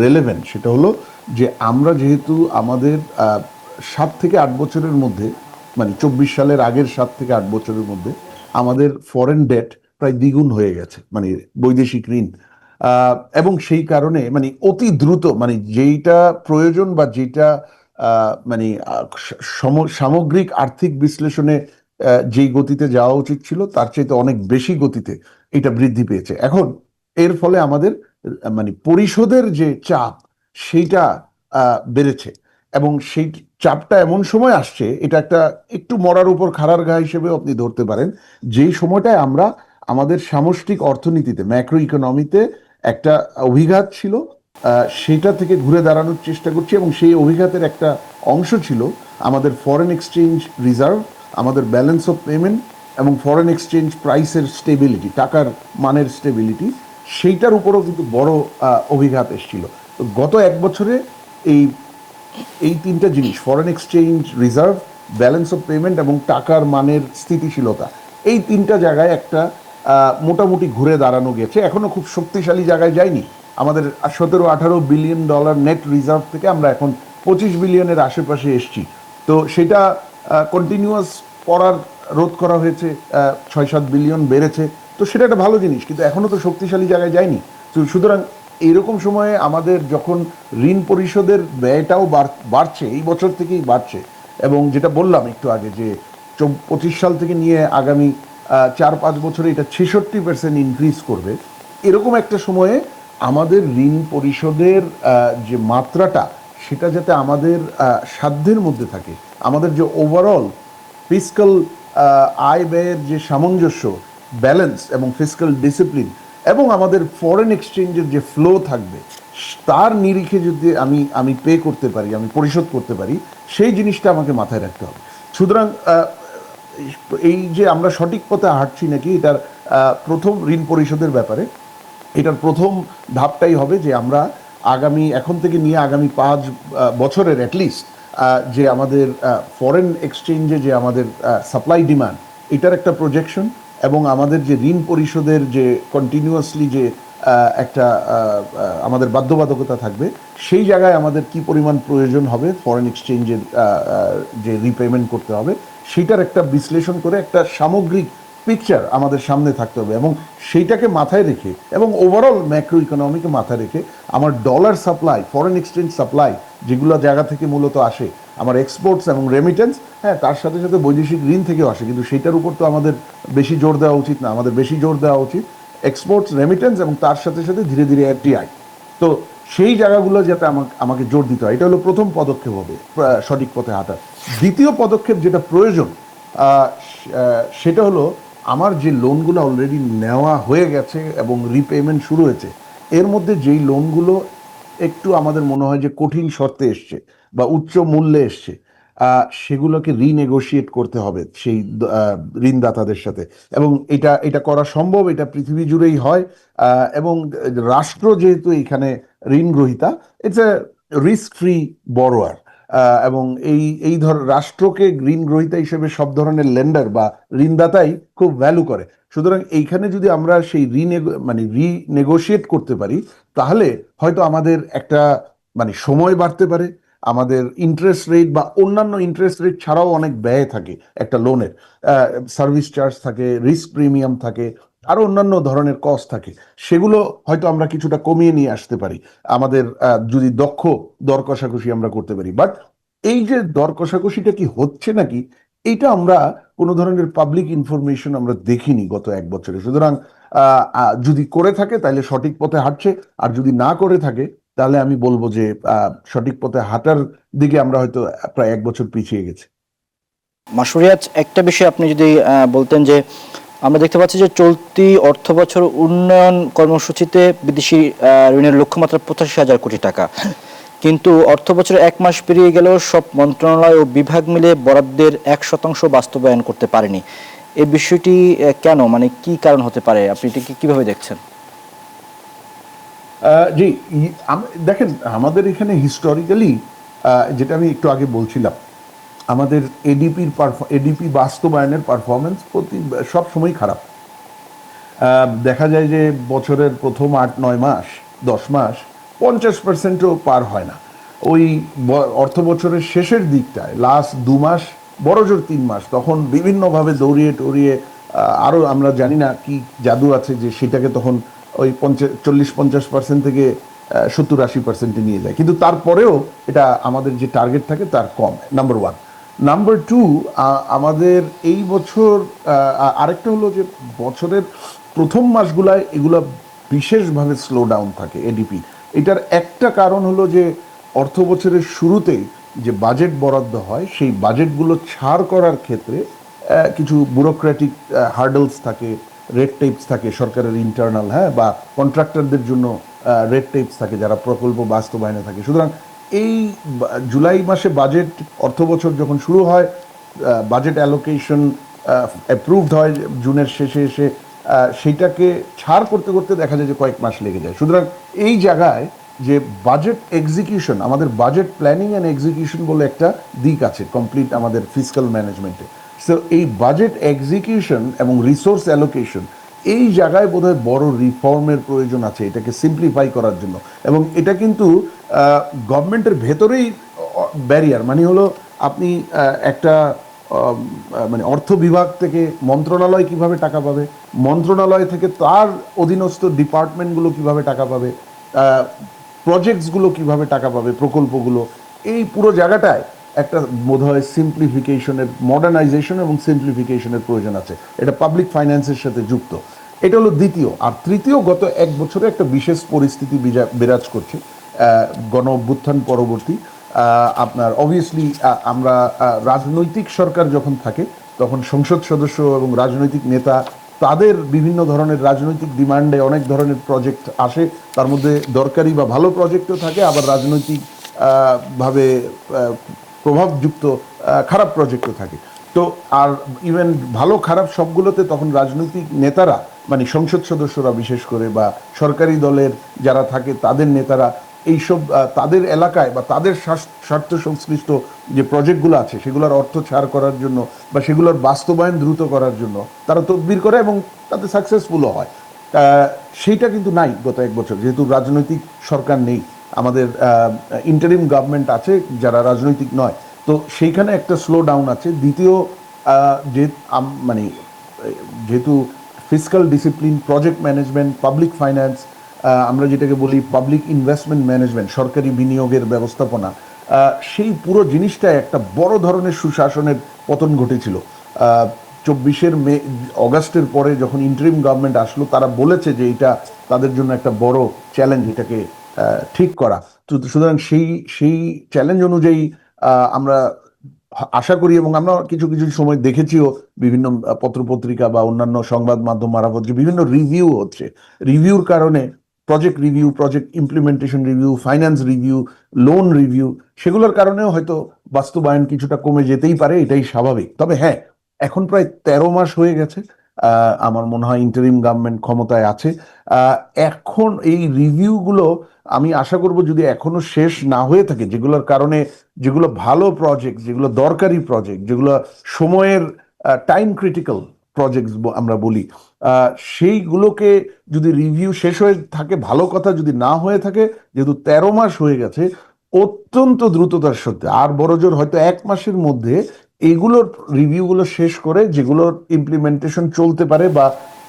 রেলেভেন্ট, সেটা হলো যে আমরা যেহেতু আমাদের 7 থেকে 8 বছরের মধ্যে, মানে 24 সালের আগের 7 থেকে 8 বছরের মধ্যে আমাদের ফরেন ডেট প্রায় দ্বিগুণ হয়ে গেছে, মানে বৈদেশিক ঋণ। এবং সেই কারণে মানে অতি দ্রুত, মানে যেইটা প্রয়োজন বা যেটা মানে সামগ্রিক আর্থিক বিশ্লেষণে যেই গতিতে যাওয়া উচিত ছিল তার চাইতে অনেক বেশি গতিতে এটা বৃদ্ধি পেয়েছে। এখন এর ফলে আমাদের মানে পরিশোধের যে চাপ, সেইটা বেড়েছে। এবং সেই চাপটা এমন সময় আসছে, এটা একটা একটু মরার উপর খাড়ার ঘা হিসেবেও আপনি ধরতে পারেন, যেই সময়টায় আমরা আমাদের সামষ্টিক অর্থনীতিতে, ম্যাক্রো ইকোনমিতে একটা অভিঘাত ছিল, সেটা থেকে ঘুরে দাঁড়ানোর চেষ্টা করছি। এবং সেই অভিঘাতের একটা অংশ ছিল আমাদের ফরেন এক্সচেঞ্জ রিজার্ভ, আমাদের ব্যালেন্স অফ পেমেন্ট এবং ফরেন এক্সচেঞ্জ প্রাইসের স্টেবিলিটি, টাকার মানের স্টেবিলিটি, সেইটার উপরও কিন্তু বড় অভিঘাত এসেছিল। গত এক বছরে এই এই তিনটা জিনিস, foreign exchange reserve, balance of payment এবং টাকার মানের স্থিতিশীলতা, এই তিনটা জায়গায় একটা মোটামুটি ঘুরে দাঁড়ানো গেছে। এখনো খুব শক্তিশালী জায়গায় যায়নি। আমাদের 17-18 বিলিয়ন ডলার নেট রিজার্ভ থেকে আমরা এখন 25 বিলিয়নের আশেপাশে এসছি। তো সেটা কন্টিনিউয়াস করার রোধ করা হয়েছে, 6-7 বিলিয়ন বেড়েছে, তো সেটা একটা ভালো জিনিস, কিন্তু এখনো তো শক্তিশালী জায়গায় যায়নি। তো সুতরাং এইরকম সময়ে আমাদের যখন ঋণ পরিশোধের ব্যয়টাও বাড়ছে, এই বছর থেকেই বাড়ছে, এবং যেটা বললাম একটু আগে যে 25 সাল থেকে নিয়ে আগামী 4-5 বছরে এটা 66% ইনক্রিজ করবে, এরকম একটা সময়ে আমাদের ঋণ পরিশোধের যে মাত্রাটা, সেটা যাতে আমাদের সাধ্যের মধ্যে থাকে, আমাদের যে ওভারঅল ফিসক্যাল আয় ব্যয়ের যে সামঞ্জস্য, ব্যালেন্স এবং ফিসক্যাল ডিসিপ্লিন, এবং আমাদের ফরেন এক্সচেঞ্জের যে ফ্লো থাকবে, তার নিরিখে যদি আমি আমি পে করতে পারি, আমি পরিশোধ করতে পারি, সেই জিনিসটা আমাকে মাথায় রাখতে হবে। সুতরাং এই যে আমরা সঠিক পথে হাঁটছি নাকি, এটার প্রথম ঋণ পরিশোধের ব্যাপারে এটার প্রথম ধাপটাই হবে যে আমরা আগামী এখন থেকে নিয়ে আগামী 5 বছরের অ্যাটলিস্ট যে আমাদের ফরেন এক্সচেঞ্জে যে আমাদের সাপ্লাই ডিমান্ড, এটার একটা প্রজেকশন, এবং আমাদের যে ঋণ পরিশোধের যে কন্টিনিউয়াসলি যে একটা আমাদের বাধ্যবাধকতা থাকবে, সেই জায়গায় আমাদের কি পরিমাণ প্রয়োজন হবে ফরেন এক্সচেঞ্জের যে রিপেমেন্ট করতে হবে, সেটার একটা বিশ্লেষণ করে একটা সামগ্রিক পিকচার আমাদের সামনে থাকতে হবে। এবং সেইটাকে মাথায় রেখে এবং ওভারঅল ম্যাক্রো ইকোনমিকে মাথায় রেখে আমার dollar supply, foreign exchange supply যেগুলো জায়গা থেকে মূলত আসে, আমার এক্সপোর্টস এবং রেমিটেন্স, হ্যাঁ তার সাথে সাথে বৈদেশিক ঋণ থেকেও আসে, কিন্তু সেটার উপর তো আমাদের বেশি জোর দেওয়া উচিত না। আমাদের বেশি জোর দেওয়া উচিত এক্সপোর্টস, রেমিটেন্স এবং তার সাথে সাথে ধীরে ধীরে এফডিআই। তো সেই জায়গাগুলো যাতে আমাকে জোর দিতে হয়, এটা হলো প্রথম পদক্ষেপ হবে সঠিক পথে হাঁটার। দ্বিতীয় পদক্ষেপ যেটা প্রয়োজন সেটা হলো আমার যে লোনগুলো অলরেডি নেওয়া হয়ে গেছে এবং রিপেমেন্ট শুরু হয়েছে, এর মধ্যে যেই লোনগুলো একটু আমাদের মনে হয় যে কঠিন শর্তে এসছে বা উচ্চ মূল্যে এসছে, সেগুলোকে রিনেগোশিয়েট করতে হবে সেই ঋণদাতাদের সাথে। এবং এটা এটা করা সম্ভব, এটা পৃথিবী জুড়েই হয়। এবং রাষ্ট্র যেহেতু এখানে ঋণ গ্রহীতা, ইটস এ রিস্ক ফ্রি বড়োয়ার, এবং এই রাষ্ট্রকে ঋণ গ্রহীতা হিসেবে সব ধরনের লেন্ডার বা ঋণদাতাই খুব ভ্যালু করে। সুতরাং এইখানে যদি আমরা সেই রিনেগোশিয়েট করতে পারি, তাহলে হয়তো আমাদের একটা সময় বাড়তে পারে, আমাদের ইন্টারেস্ট রেট বা অন্যান্য ইন্টারেস্ট রেট ছাড়াও অনেক ব্যয় থাকে একটা লোনের, সার্ভিস চার্জ থাকে, রিস্ক প্রিমিয়াম থাকে, আরো অন্যান্য ধরনের কস্ট থাকে, সেগুলো হয়তো আমরা কিছুটা কমিয়ে নিয়ে আসতে পারি আমাদের যদি দক্ষ দর কষাকষি আমরা করতে পারি। বাট এই যে দর কষাকষিটা কি হচ্ছে নাকি, এইটা আমরা কোনো ধরনের পাবলিক ইনফরমেশন আমরা দেখিনি গত 1 বছরে। সুতরাং যদি করে থাকে তাহলে সঠিক পথে হাঁটছে, আর যদি না করে থাকে তাহলে আমি বলবো যে সঠিক পথে হাঁটার দিকে আমরা হয়তো প্রায় 1 বছর পিছিয়ে গেছি। মাসুরিয়াজ, একটা বিষয় আপনি যদি বলতেন যে আমরা দেখতে পাচ্ছি যে চলতি অর্থ বছর উন্নয়ন কর্মসূচিতে বিদেশি ঋণের লক্ষ্যমাত্রা 85,000 কোটি টাকা, কিন্তু অর্থ বছরের 1 মাস পেরিয়ে গেলেও সব মন্ত্রণালয় ও বিভাগ মিলে বরাদ্দের 1% বাস্তবায়ন করতে পারেনি। এই বিষয়টি কেন, কি কারণ হতে পারে, আপনি এটিকে কিভাবে দেখছেন? জি, দেখেন আমাদের এখানে হিস্টোরিক্যালি যেটা আমি একটু আগে বলছিলাম, আমাদের এডিপি বাস্তবায়নের পারফরমেন্স সব সময় খারাপ। দেখা যায় যে বছরের প্রথম 8-9 মাস, 10 মাস 50%ও পার হয় না। ওই অর্থ বছরের শেষের দিকটায় লাস্ট 2 মাস, বড় জোর 3 মাস, তখন বিভিন্নভাবে দৌড়িয়ে টৌড়িয়ে আরো আমরা জানি না কি জাদু আছে যে সেটাকে তখন ওই 40-50% থেকে 70-80%-এ নিয়ে যায়। কিন্তু তারপরেও এটা আমাদের যে টার্গেট থাকে তার কম, নাম্বার 1। নাম্বার 2, আমাদের এই বছর আরেকটা হলো যে বছরের প্রথম মাসগুলায় এগুলো বিশেষভাবে স্লো ডাউন থাকে এডিপি। এটার একটা কারণ হলো যে অর্থ বছরের শুরুতেই যে বাজেট বরাদ্দ হয়, সেই বাজেটগুলো ছাড় করার ক্ষেত্রে কিছু ব্যুরোক্রেটিক হার্ডলস থাকে, রেড টেপস থাকে সরকারের ইন্টারনাল, হ্যাঁ, বা কন্ট্রাক্টরদের জন্য রেড টেপস থাকে যারা প্রকল্প বাস্তবায়নে থাকে। সুতরাং এই জুলাই মাসে বাজেট অর্থ বছর যখন শুরু হয়, বাজেট অ্যালোকেশন অ্যাপ্রুভড হয় জুনের শেষে এসে, সেইটাকে ছাড় করতে করতে দেখা যায় যে কয়েক মাস লেগে যায়। সুতরাং এই জায়গায় যে বাজেট এক্সিকিউশন, আমাদের বাজেট প্ল্যানিং অ্যান্ড এক্সিকিউশন বলে একটা দিক আছে কমপ্লিট আমাদের ফিসক্যাল ম্যানেজমেন্টে। সো এই বাজেট এক্সিকিউশন এবং রিসোর্স অ্যালোকেশন, এই জায়গায় বোধহয় বড় রিফর্মের প্রয়োজন আছে এটাকে সিম্পলিফাই করার জন্য। এবং এটা কিন্তু গভর্নমেন্টের ভেতরেই ব্যারিয়ার, হলো আপনি একটা অর্থ বিভাগ থেকে মন্ত্রণালয় কিভাবে টাকা পাবে, মন্ত্রণালয় থেকে তার অধীনস্থ ডিপার্টমেন্টগুলো কিভাবে টাকা পাবে, প্রজেক্টসগুলো কিভাবে টাকা পাবে, প্রকল্পগুলো, এই পুরো জায়গাটায় একটা বোধহয় সিম্পলিফিকেশনের, মডার্নাইজেশন এবং সিম্পলিফিকেশনের প্রয়োজন আছে। এটা পাবলিক ফাইন্যান্সের সাথে যুক্ত। এটা হলো দ্বিতীয়। আর তৃতীয়, গত 1 বছরে একটা বিশেষ পরিস্থিতি বিরাজ করছে গণ অভ্যুত্থান পরবর্তী। আপনার অবভিয়াসলি আমরা রাজনৈতিক সরকার যখন থাকে তখন সংসদ সদস্য এবং রাজনৈতিক নেতা তাদের বিভিন্ন ধরনের রাজনৈতিক ডিমান্ডে অনেক ধরনের প্রজেক্ট আসে, তার মধ্যে দরকারি বা ভালো প্রজেক্টও থাকে, আবার রাজনৈতিক ভাবে প্রভাবযুক্ত খারাপ প্রজেক্টও থাকে। তো আর ইভেন ভালো খারাপ সবগুলোতে তখন রাজনৈতিক নেতারা, মানে সংসদ সদস্যরা বিশেষ করে বা সরকারি দলের যারা থাকে তাদের নেতারা এইসব তাদের এলাকায় বা তাদের স্বার্থ সংশ্লিষ্ট যে প্রজেক্টগুলো আছে সেগুলোর অর্থ ছাড় করার জন্য বা সেগুলোর বাস্তবায়ন দ্রুত করার জন্য তারা তদবির করে এবং তাতে সাকসেসফুলও হয়। সেইটা কিন্তু নাই গত এক বছর, যেহেতু রাজনৈতিক সরকার নেই, আমাদের ইন্টারিম গভর্নমেন্ট আছে যারা রাজনৈতিক নয়। তো সেইখানে একটা স্লো ডাউন আছে। দ্বিতীয়, যে মানে যেহেতু fiscal discipline, project management, public finance, আমরা যেটাকে বলি পাবলিক ইনভেস্টমেন্ট ম্যানেজমেন্ট, সরকারি বিনিয়োগের ব্যবস্থাপনা, সেই পুরো জিনিসটায় একটা বড় ধরনের সুশাসনের পতন ঘটেছিল। 24 অগাস্টের পরে যখন ইন্টারিম গভর্নমেন্ট আসলো, তারা বলেছে যে এটা তাদের জন্য একটা বড় চ্যালেঞ্জ এটাকে ঠিক করা। তো সুতরাং সেই সেই চ্যালেঞ্জ অনুযায়ী আমরা আশা করি, এবং আমরা কিছু কিছু সময় দেখেছিও বিভিন্ন পত্রপত্রিকা বা অন্যান্য সংবাদ মাধ্যম মারফত যে বিভিন্ন রিভিউ হচ্ছে। রিভিউর কারণে project review, project implementation review, finance review, loan review, সেগুলোর কারণেও হয়তো বাস্তবায়ন কিছুটা কমে যেতেই পারে, এটাই স্বাভাবিক। তবে হ্যাঁ, এখন প্রায় 13 মাস হয়ে গেছে আমার মনে হয় ইন্টারিম গভর্নমেন্ট ক্ষমতায় আছে। আহ, এখন এই রিভিউগুলো আমি আশা করব যদি এখনো শেষ না হয়ে থাকে, যেগুলোর কারণে যেগুলো ভালো প্রজেক্ট, যেগুলো দরকারি প্রজেক্ট, যেগুলো সময়ের টাইম ক্রিটিক্যাল প্রজেক্ট আমরা বলি, সেইগুলোকে যদি রিভিউ শেষ হয়ে থাকে ভালো কথা, যদি না হয়ে থাকে, যেহেতু 13 মাস হয়ে গেছে, অত্যন্ত দ্রুততার সাথে আর বড়জোর হয়তো 1 মাসের মধ্যে এইগুলোর রিভিউগুলো শেষ করে যেগুলোর ইমপ্লিমেন্টেশন চলতে পারে বা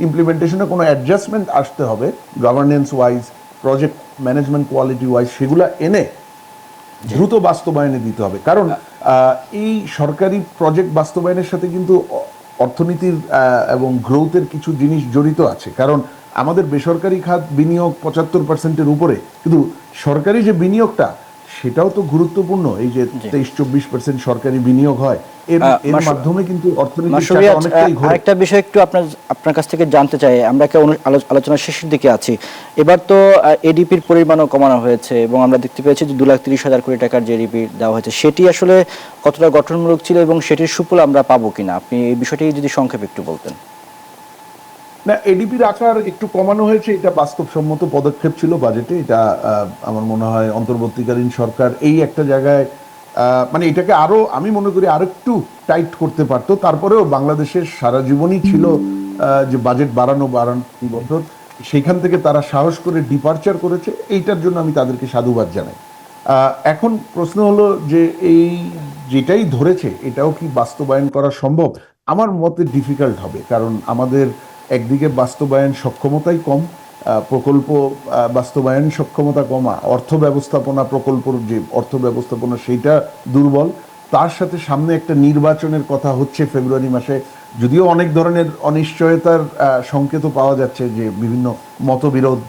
ইমপ্লিমেন্টেশনে কোনো অ্যাডজাস্টমেন্ট আসতে হবে governance wise, project management quality wise, সেগুলো এনে দ্রুত বাস্তবায়নে দিতে হবে। কারণ এই সরকারি প্রজেক্ট বাস্তবায়নের সাথে কিন্তু অর্থনীতির এবং গ্রোথের কিছু জিনিস জড়িত আছে। কারণ আমাদের বেসরকারি খাত বিনিয়োগ 75%-এর উপরে, কিন্তু সরকারি যে বিনিয়োগটা সেটাও তো গুরুত্বপূর্ণ। এই যে 23-24% সরকারি বিনিয়োগ হয়, এর এর মাধ্যমে কিন্তু অর্থনীতির চাকা অনেকটাই ঘোরে। আরেকটা বিষয় একটু আপনার কাছ থেকে জানতে চাই, আমরা একটা আলোচনার শেষের দিকে আছি। এবার তো এডিপির পরিমাণও কমানো হয়েছে এবং আমরা দেখতে পেয়েছি যে 2,30,000 কোটি টাকার যে এডিপি দেওয়া হয়েছে সেটি আসলে কতটা গঠনমূলক ছিল এবং সেটির সুফল আমরা পাবো কিনা, আপনি এই বিষয়টি যদি সংক্ষেপে একটু বলতেন। না, এডিপির আকার একটু কমানো হয়েছে, এটা বাস্তবসম্মত পদক্ষেপ ছিল বাজেটে। এটা আমার মনে হয় অন্তর্বর্তীকালীন সরকার এই একটা জায়গায় মানে এটাকে আরো, আমি মনে করি আরো একটু টাইট করতে পারতো। তারপরেও বাংলাদেশের সারা জীবনই ছিল যে বাজেট বাড়ানো বছর, সেইখান থেকে তারা সাহস করে ডিপারচার করেছে, এইটার জন্য আমি তাদেরকে সাধুবাদ জানাই। এখন প্রশ্ন হলো যে এই যেটাই ধরেছে এটাও কি বাস্তবায়ন করা সম্ভব? আমার মতে ডিফিকাল্ট হবে, কারণ আমাদের একদিকে বাস্তবায়ন সক্ষমতাই কম, প্রকল্প বাস্তবায়ন সক্ষমতা কমা, অর্থ ব্যবস্থাপনা, প্রকল্পর যে অর্থ ব্যবস্থাপনা সেইটা দুর্বল। তার সাথে সামনে একটা নির্বাচনের কথা হচ্ছে ফেব্রুয়ারি মাসে, যদিও অনেক ধরনের অনিশ্চয়তার সংকেতও পাওয়া যাচ্ছে যে বিভিন্ন মতবিরোধ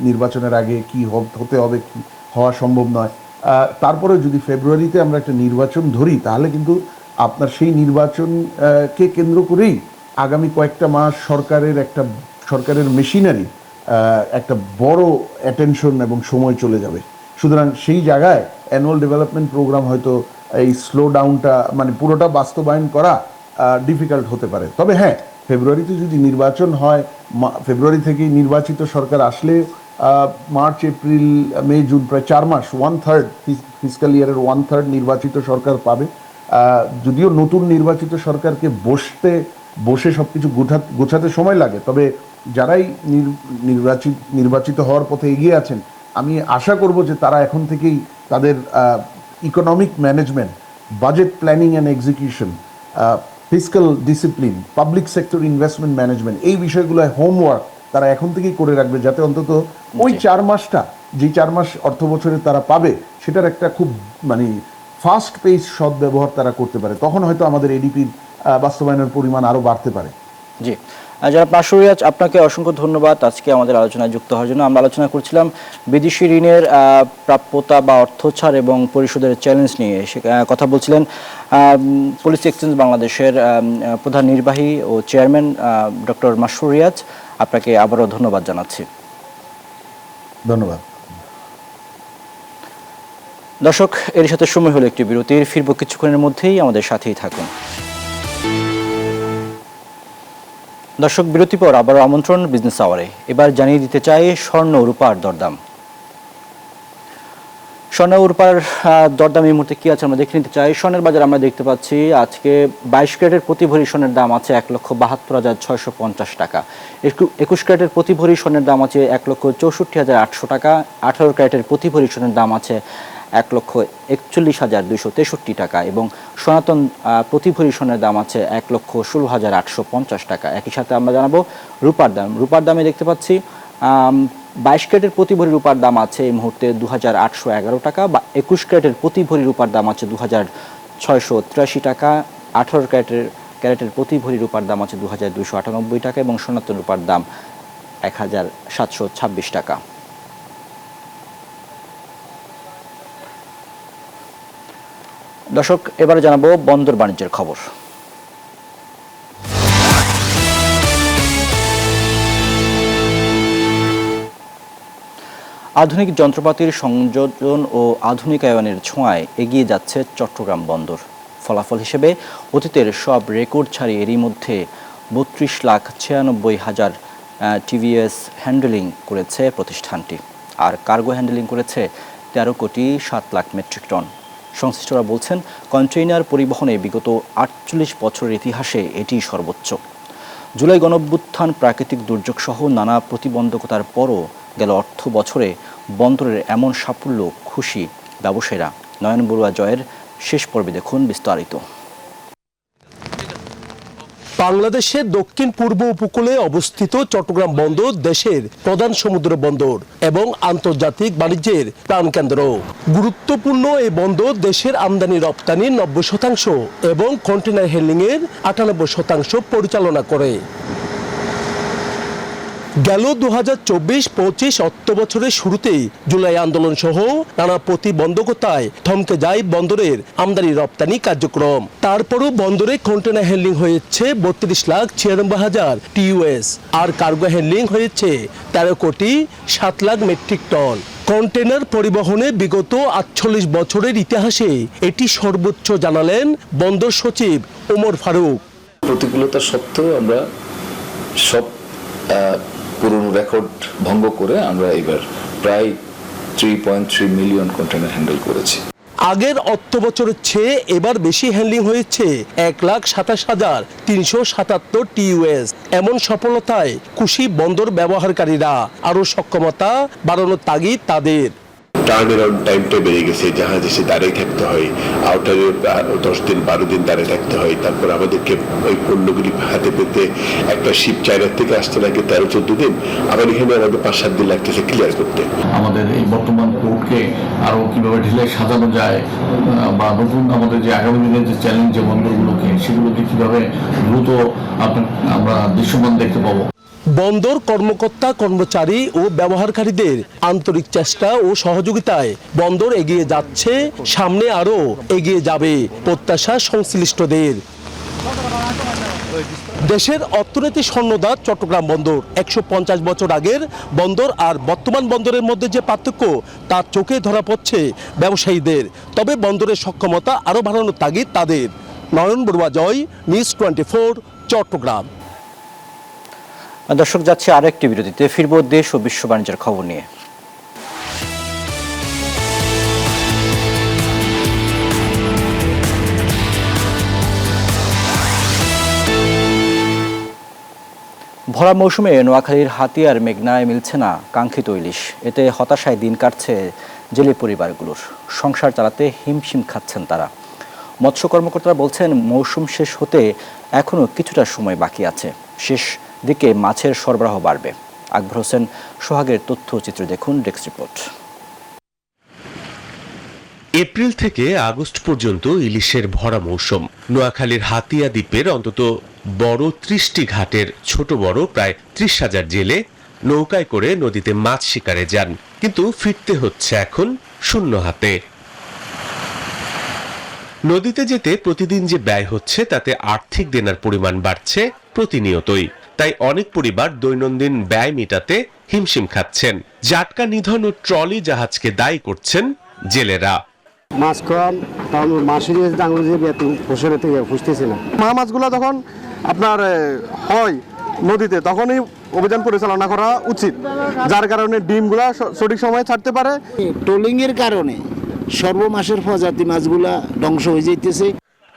নির্বাচনের আগে কি হতে হবে, কি হওয়া সম্ভব নয়। তারপরে যদি ফেব্রুয়ারিতে আমরা একটা নির্বাচন ধরি, তাহলে কিন্তু আপনার সেই নির্বাচনকে কেন্দ্র করেই আগামী কয়েকটা মাস সরকারের মেশিনারি একটা বড় অ্যাটেনশন এবং সময় চলে যাবে। সুতরাং সেই জায়গায় অ্যানুয়াল ডেভেলপমেন্ট প্রোগ্রাম হয়তো এই স্লো ডাউনটা, মানে পুরোটা বাস্তবায়ন করা ডিফিকাল্ট হতে পারে। তবে হ্যাঁ, ফেব্রুয়ারিতে যদি নির্বাচন হয়, ফেব্রুয়ারি থেকেই নির্বাচিত সরকার আসলে মার্চ, এপ্রিল, মে, জুন, প্রায় 4 মাস, 1/3 ফিসকাল ইয়ারের 1/3 নির্বাচিত সরকার পাবে। যদিও নতুন নির্বাচিত সরকারকে বসে সবকিছু গোছাতে সময় লাগে, তবে যারাই নির্বাচিত হওয়ার পথে এগিয়ে আছেন, আমি আশা করব যে তারা এখন থেকেই তাদের economic management, budget planning and execution, fiscal discipline, public sector investment management, এই বিষয়গুলোয় হোমওয়ার্ক তারা এখন থেকেই করে রাখবে, যাতে অন্তত ওই 4 মাসটা, যে 4 মাস অর্থ বছরে তারা পাবে, সেটার একটা খুব মানে ফাস্ট পেস সদ্ব্যবহার তারা করতে পারে। তখন হয়তো আমাদের এডিপির বাস্তবায়নের পরিমাণ আরো বাড়তে পারে। জি, জনাব মাসুর রিয়াজ, আপনাকে অসংখ্য ধন্যবাদ আজকে আমাদের আলোচনায় যুক্ত হওয়ার জন্য। আমরা আলোচনা করছিলাম বিদেশি ঋণের প্রাপ্যতা বা অর্থ ছাড় এবং পরিশোধের চ্যালেঞ্জ নিয়ে। কথা বলছিলেন পলিসি এক্সচেঞ্জ বাংলাদেশের প্রধান নির্বাহী ও চেয়ারম্যান ডক্টর মাসুর রিয়াজ। আপনাকে আবারও ধন্যবাদ জানাচ্ছি। ধন্যবাদ। দর্শক, এর সাথে সময় হলো একটি বিরতির। ফিরব কিছুক্ষণের মধ্যেই, আমাদের সাথেই থাকুন। দর্শক, বিরতি পর আবার আমন্ত্রণ বিজনেস আওয়ারে। এবার জানিয়ে দিতে চাই স্বর্ণ রূপার দরদাম। স্বর্ণ রূপার দরদাম এই মুহূর্তে কি আছে আমরা দেখে নিতে চাই। স্বর্ণের বাজার আমরা দেখতে পাচ্ছি আজকে 22 ক্যারেটের প্রতি ভরি স্বর্ণের দাম আছে 1,72,650 টাকা। 21 ক্যারেটের প্রতি ভরি স্বর্ণের দাম আছে 1,64,800 টাকা। 18 ক্যারেটের প্রতি ভরি স্বর্ণের দাম আছে 1,41,263 টাকা এবং সনাতন প্রতি ভরি স্বর্ণের দাম আছে 1,16,850 টাকা। একই সাথে আমরা জানাবো রূপার দাম। রূপার দামে দেখতে পাচ্ছি 22 ক্যারেটের প্রতি ভরি রূপার দাম আছে এই মুহূর্তে 2,811 টাকা, বা 21 ক্যারেটের প্রতি ভরি রূপার দাম আছে 2,683 টাকা। 18 ক্যারেটের প্রতি ভরি রূপার দাম আছে 2,298 টাকা এবং সনাতন রূপার দাম 1,726 টাকা। দর্শক, এবারে জানাবো বন্দর বাণিজ্যের খবর। আধুনিক যন্ত্রপাতির সংযোজন ও আধুনিকায়নের ছোঁয়ায় এগিয়ে যাচ্ছে চট্টগ্রাম বন্দর। ফলাফল হিসেবে অতীতের সব রেকর্ড ছাড়িয়ে এরই মধ্যে 32,96,000 টিভিএস হ্যান্ডেলিং করেছে প্রতিষ্ঠানটি, আর কার্গো হ্যান্ডেলিং করেছে 13,07,00,000 মেট্রিক টন। সংশ্লিষ্টরা বলছেন, কন্টেইনার পরিবহনে বিগত 48 বছরের ইতিহাসে এটি সর্বোচ্চ। জুলাই গণঅভ্যুত্থান, প্রাকৃতিক দুর্যোগ সহ নানা প্রতিবন্ধকতার পরও গেল অর্থ বছরে বন্দরের এমন সাফল্য খুশি ব্যবসায়ীরা। নয়ন বড়ুয়া জয়ের শেষ পর্বে দেখুন বিস্তারিত। বাংলাদেশের দক্ষিণ পূর্ব উপকূলে অবস্থিত চট্টগ্রাম বন্দর দেশের প্রধান সমুদ্র বন্দর এবং আন্তর্জাতিক বাণিজ্যের প্রাণকেন্দ্র। গুরুত্বপূর্ণ এই বন্দর দেশের আমদানি রপ্তানির 90% এবং কন্টেইনার হ্যান্ডলিংয়ের 98% পরিচালনা করে। গেল 2024-25 অর্থ বছরের শুরুতেই জুলাই আন্দোলন সহ নানা প্রতিবন্ধকতায় থমকে যায় বন্দরের আমদানি রপ্তানি কার্যক্রম। তারপরও বন্দরে কন্টেইনার হ্যান্ডলিং হয়েছে 32,96,000 টিইউএস, আর কার্গো হ্যান্ডলিং হয়েছে 13,07,00,000 মেট্রিক টন। কন্টেইনার পরিবহনে বিগত 48 বছরের ইতিহাসে এটি সর্বোচ্চ জানালেন বন্দর সচিব ওমর ফারুক। প্রতিকূলতা সত্ত্বেও আমরা সব পুরনো রেকর্ড ভঙ্গ করে আমরা এবার প্রায় 3.3 মিলিয়ন কন্টেইনার হ্যান্ডেল করেছি। আগের অর্থ বছরের চেয়ে এবার বেশি হ্যান্ডলিং হয়েছে 1,27,377 টিইউএস। এমন সফলতায় খুশি বন্দর ব্যবহারকারীরা। আরও সক্ষমতা বাড়ানোর তাগিদ তাদের। টার্ন অ্যারাউন্ড টাইমটা বেড়ে গেছে, জাহাজ এসে দাঁড়িয়ে থাকতে হয়, আউটারে 10 দিন 12 দিন দাঁড়িয়ে থাকতে হয়, তারপর আমাদেরকে ওই পণ্যগুলি হাতে পেতে একটা শিপ চায়নার থেকে আসতে লাগে 13-14 দিন, আবার এখানে আমাদের 5-7 দিন লাগতেছে ক্লিয়ার করতে। আমাদের এই বর্তমান পোর্টকে আরো কিভাবে ঢেলে সাজানো যায় বা নতুন আমাদের যে আগামী দিনের যে চ্যালেঞ্জ, যে বন্দরগুলোকে সেগুলোকে কিভাবে দ্রুত আমরা দৃশ্যমান দেখতে পাবো। বন্দর কর্মকর্তা, কর্মচারী ও ব্যবহারকারীদের আন্তরিক চেষ্টা ও সহযোগিতায় বন্দর এগিয়ে যাচ্ছে, সামনে আরো এগিয়ে যাবে প্রত্যাশা সংশ্লিষ্টদের। দেশের অর্থনীতি স্বর্ণদাত চট্টগ্রাম বন্দর। 150 বছর আগের বন্দর আর বর্তমান বন্দরের মধ্যে যে পার্থক্য তা চোখে ধরা পড়ছে ব্যবসায়ীদের। তবে বন্দরের সক্ষমতা আরো বাড়ানোর তাগিদ তাদের। নয়ন বড়ুয়া জয়, নিউজ 24, চট্টগ্রাম। দর্শক, যাচ্ছে আরেকটি বিরতিতে। ফিরব দেশ ও বিশ্ব বাণিজ্যের খবর নিয়ে। ভরা মৌসুমে নোয়াখালীর হাতিয়ার মেঘনায় মিলছে না কাঙ্ক্ষিত ইলিশ। এতে হতাশায় দিন কাটছে জেলে পরিবারগুলোর। সংসার চালাতে হিমশিম খাচ্ছেন তারা। মৎস্য কর্মকর্তারা বলছেন, মৌসুম শেষ হতে এখনও কিছুটা সময় বাকি আছে। শেষ দিকে মাছের সরবরাহ বাড়বে। আকবর হোসেন সোহাগের তথ্যচিত্র দেখুন ডেস্ক রিপোর্ট। এপ্রিল থেকে আগস্ট পর্যন্ত ইলিশের ভরা মৌসুম। নোয়াখালীর হাতিয়া দ্বীপের অন্তত বড় 30টি ঘাটের ছোট বড় প্রায় 30,000 জেলে নৌকায় করে নদীতে মাছ শিকারে যান, কিন্তু ফিরতে হচ্ছে এখন শূন্য হাতে। নদীতে যেতে প্রতিদিন যে ব্যয় হচ্ছে তাতে আর্থিক দেনার পরিমাণ বাড়ছে প্রতিনিয়তই। তাই অনেক পরিবার দৈনন্দিন ব্যয় মেটাতে হিমশিম খাচ্ছেন। জাটকা নিধন ও ট্রলি জাহাজকে দায়ী করছেন জেলেরা। মাছ কম, মাছের ডাঙর যে ফসলের থেকে ফুসতেছে না। মা মাছগুলো যখন আপনার হয় নদীতে তখনই অভিযান পরিচালনা করা উচিত, যার কারণে ডিমগুলা সঠিক সময়ে ছাড়তে পারে। ট্রলিং এর কারণে সর্বমাসের প্রজাতি মাছগুলা ধ্বংস হয়ে যাইতেছে।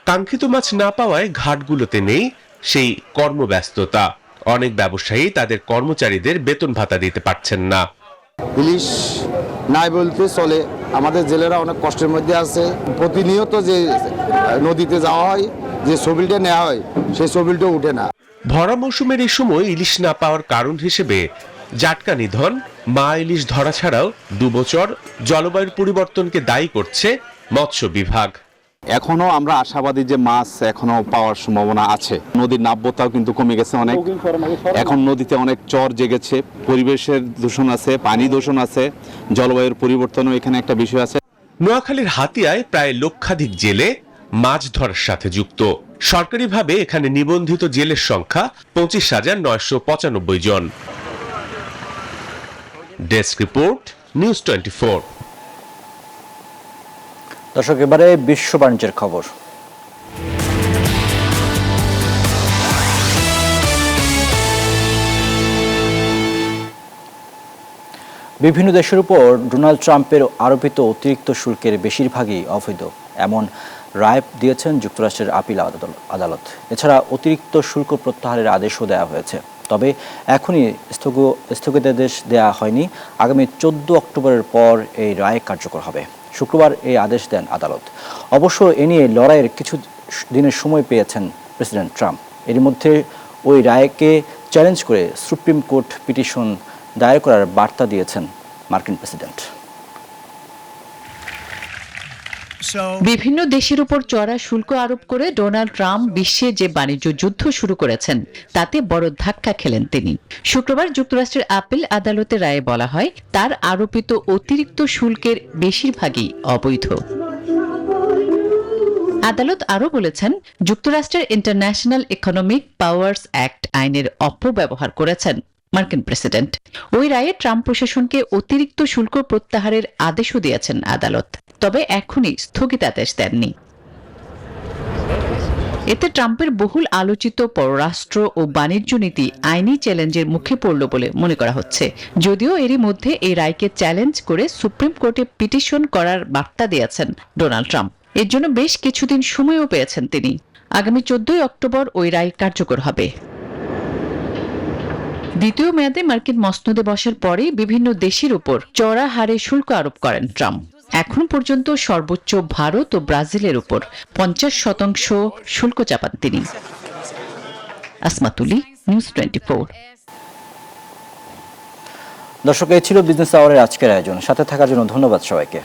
কাঙ্ক্ষিত মাছ না পাওয়ায় ঘাটগুলোতে নেই সেই কর্মব্যস্ততা। অনেক ব্যবসায়ী তাদের কর্মচারীদের বেতন ভাতা দিতে পারছেন না। ইলিশ নাই বলতে চলে, আমাদের জেলেরা অনেক কষ্টের মধ্যে আছে। প্রতিনিয়ত যে নদীতে যাওয়া হয়, যে সবিলটা নেওয়া হয়, সেই সবিলটা উঠে না। ভরা মৌসুমের এই সময় ইলিশ না পাওয়ার কারণ হিসেবে জাটকা নিধন, মা ইলিশ ধরা ছাড়াও ডুবোচর, জলবায়ুর পরিবর্তনকে দায়ী করছে মৎস্য বিভাগ। এখনো আমরা আশাবাদী যে মাছ এখনো পাওয়ার সম্ভাবনা আছে। নদীর নাব্যতাও কিন্তু কমে গেছে অনেক। এখন নদীতে অনেক চর জেগেছে, পরিবেশের দূষণ আছে, পানি দূষণ আছে, জলবায়ুর পরিবর্তনও এখানে একটা বিষয় আছে। নোয়াখালীর হাতিয়ায় প্রায় লক্ষাধিক জেলে মাছ ধরার সাথে যুক্ত। সরকারিভাবে এখানে নিবন্ধিত জেলের সংখ্যা 25,995 জন। Desk report, news 24। দর্শক, এবারে বিশ্ব বাণিজ্যের খবর। বিভিন্ন দেশের উপর ডোনাল্ড ট্রাম্পের আরোপিত অতিরিক্ত শুল্কের বেশিরভাগই অবৈধ, এমন রায় দিয়েছেন যুক্তরাষ্ট্রের আপিল আদালত। এছাড়া অতিরিক্ত শুল্ক প্রত্যাহারের আদেশও দেওয়া হয়েছে, তবে এখনই স্থগিতাদেশ দেওয়া হয়নি। আগামী 14 অক্টোবরের পর এই রায় কার্যকর হবে। শুক্রবার এই আদেশ দেন আদালত। অবশ্য এ নিয়ে লড়াইয়ের কিছু দিনের সময় পেয়েছেন প্রেসিডেন্ট ট্রাম্প। এর মধ্যে ওই রায়কে চ্যালেঞ্জ করে সুপ্রিম কোর্ট পিটিশন দায়ের করার বার্তা দিয়েছেন মার্কিন প্রেসিডেন্ট। বিভিন্ন দেশের উপর চড়া শুল্ক আরোপ করে ডোনাল্ড ট্রাম্প বিশ্বে যে বাণিজ্য যুদ্ধ শুরু করেছেন তাতে বড় ধাক্কা খেলেন তিনি। শুক্রবার যুক্তরাষ্ট্রের আপিল আদালতের রায়ে বলা হয়, তার আরোপিত অতিরিক্ত শুল্কের বেশিরভাগই অবৈধ। আদালত আরও বলেছেন, যুক্তরাষ্ট্রের ইন্টারন্যাশনাল ইকোনমিক পাওয়ার্স অ্যাক্ট আইনের অপব্যবহার করেছেন মার্কিন প্রেসিডেন্ট। ওই রায়ে ট্রাম্প প্রশাসনকে অতিরিক্ত শুল্ক প্রত্যাহারের আদেশও দিয়েছেন আদালত, তবে এখনই স্থগিতাদেশ দেননি। এতে ট্রাম্পের বহুল আলোচিত পররাষ্ট্র ও বাণিজ্য নীতি আইনি চ্যালেঞ্জের মুখে পড়ল বলে মনে করা হচ্ছে। যদিও এরই মধ্যে এই রায়কে চ্যালেঞ্জ করে সুপ্রিম কোর্টে পিটিশন করার বার্তা দিয়েছেন ডোনাল্ড ট্রাম্প। এর জন্য বেশ কিছুদিন সময়ও পেয়েছেন তিনি। আগামী 14 অক্টোবর ওই রায় কার্যকর হবে। দ্বিতীয় মেয়াদে মার্কিন মসনদে বসার পরেই বিভিন্ন দেশের উপর চড়া হারে শুল্ক আরোপ করেন ট্রাম্প। এখন পর্যন্ত সর্বোচ্চ ভারত ও ব্রাজিলের উপর 50% শুল্ক চাপান তিনি। আসমাতুলি, নিউজ 24। দর্শক, এই ছিল বিজনেস আওয়ারের আজকের আয়োজন। সাথে থাকার জন্য ধন্যবাদ সবাইকে।